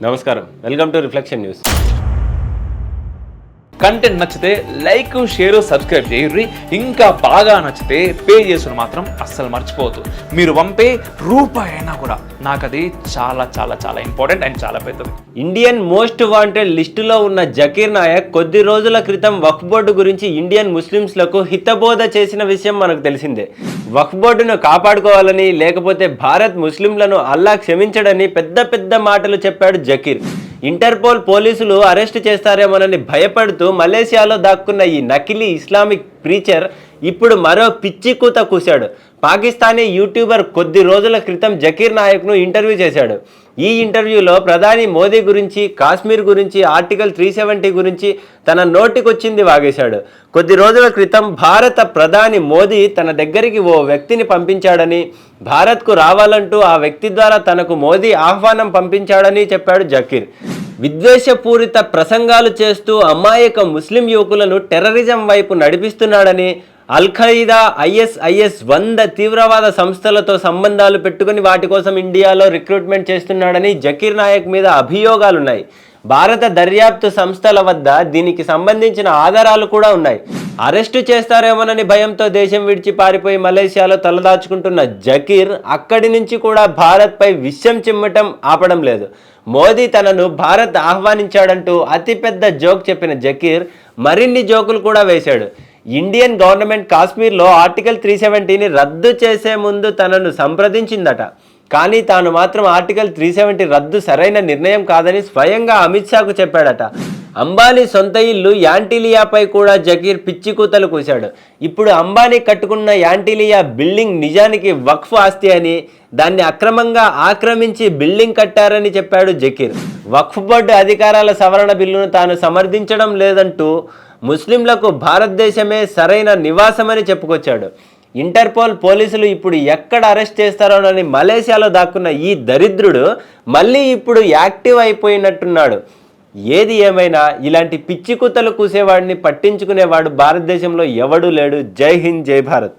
నమస్కారం, welcome to reflection news. Content నచ్చితే like, share, subscribe చేయండి. ఇంకా బాగా నచ్చితే పే చేసుకుని మాత్రం అస్సలు మర్చిపోవద్దు. మీరు పంపే రూపాయి అయినా కూడా నాకు అది చాలా చాలా చాలా ఇంపార్టెంట్ అండ్ చాలా పెద్దది. ఇండియన్ మోస్ట్ వాంటెడ్ లిస్టులో ఉన్న జకీర్ నాయక్ కొద్ది రోజుల క్రితం వక్ఫ్ బోర్డు గురించి ఇండియన్ ముస్లిమ్స్లకు హితబోధ చేసిన విషయం మనకు తెలిసిందే. వక్ఫ్ బోర్డును కాపాడుకోవాలని, లేకపోతే భారత్ ముస్లింలను అల్లా క్షమించడని పెద్ద పెద్ద మాటలు చెప్పాడు జకీర్. ఇంటర్పోల్ పోలీసులు అరెస్ట్ చేస్తారేమోనని భయపడుతూ మలేషియాలో దాక్కున్న ఈ నకిలీ ఇస్లామిక్ ప్రీచర్ ఇప్పుడు మరో పిచ్చి కూత కూశాడు. పాకిస్తానీ యూట్యూబర్ కొద్ది రోజుల క్రితం జకీర్ నాయక్ను ఇంటర్వ్యూ చేశాడు. ఈ ఇంటర్వ్యూలో ప్రధాని మోదీ గురించి, కాశ్మీర్ గురించి, ఆర్టికల్ 370 గురించి తన నోటికొచ్చింది వాగేశాడు. కొద్ది రోజుల క్రితం భారత ప్రధాని మోదీ తన దగ్గరికి ఓ వ్యక్తిని పంపించాడని, భారత్కు రావాలంటూ ఆ వ్యక్తి ద్వారా తనకు మోదీ ఆహ్వానం పంపించాడని చెప్పాడు జకీర్. విద్వేషపూరిత ప్రసంగాలు చేస్తూ అమాయక ముస్లిం యువకులను టెర్రరిజం వైపు నడిపిస్తున్నాడని, అల్-ఖైదా, ISIS 100 తీవ్రవాద సంస్థలతో సంబంధాలు పెట్టుకుని వాటి కోసం ఇండియాలో రిక్రూట్మెంట్ చేస్తున్నాడని జకీర్ నాయక్ మీద అభియోగాలున్నాయి. భారత దర్యాప్తు సంస్థల వద్ద దీనికి సంబంధించిన ఆధారాలు కూడా ఉన్నాయి. అరెస్టు చేస్తారేమోనని భయంతో దేశం విడిచి పారిపోయి మలేషియాలో తలదాచుకుంటున్న జకీర్ అక్కడి నుంచి కూడా భారత్పై విషం చిమ్మటం ఆపడం లేదు. మోదీ తనను భారత్ ఆహ్వానించాడంటూ అతిపెద్ద జోక్ చెప్పిన జకీర్ మరిన్ని జోకులు కూడా వేశాడు. ఇండియన్ గవర్నమెంట్ కాశ్మీర్లో ఆర్టికల్ 370ని రద్దు చేసే ముందు తనను సంప్రదించిందట. కానీ తాను మాత్రం ఆర్టికల్ 370 రద్దు సరైన నిర్ణయం కాదని స్వయంగా అమిత్ షాకు చెప్పాడట. అంబానీ సొంత ఇల్లు యాంటిలియాపై కూడా జకీర్ పిచ్చి కూతలు కూశాడు. ఇప్పుడు అంబానీ కట్టుకున్న యాంటిలియా బిల్డింగ్ నిజానికి వక్ఫ్ ఆస్తి అని, దాన్ని అక్రమంగా ఆక్రమించి బిల్డింగ్ కట్టారని చెప్పాడు జకీర్. వక్ఫ్ బోర్డు అధికారాల సవరణ బిల్లును తాను సమర్థించడం లేదంటూ ముస్లింలకు భారతదేశమే సరైన నివాసమని చెప్పుకొచ్చాడు. ఇంటర్పోల్ పోలీసులు ఇప్పుడు ఎక్కడ అరెస్ట్ చేస్తారోనని మలేషియాలో దాక్కున్న ఈ దరిద్రుడు మళ్ళీ ఇప్పుడు యాక్టివ్ అయిపోయినట్టున్నాడు. ఏది ఏమైనా ఇలాంటి పిచ్చి కుత్తలు కూసేవాడిని పట్టించుకునేవాడు భారతదేశంలో ఎవడూ లేడు. జై హింద్, జై భారత్.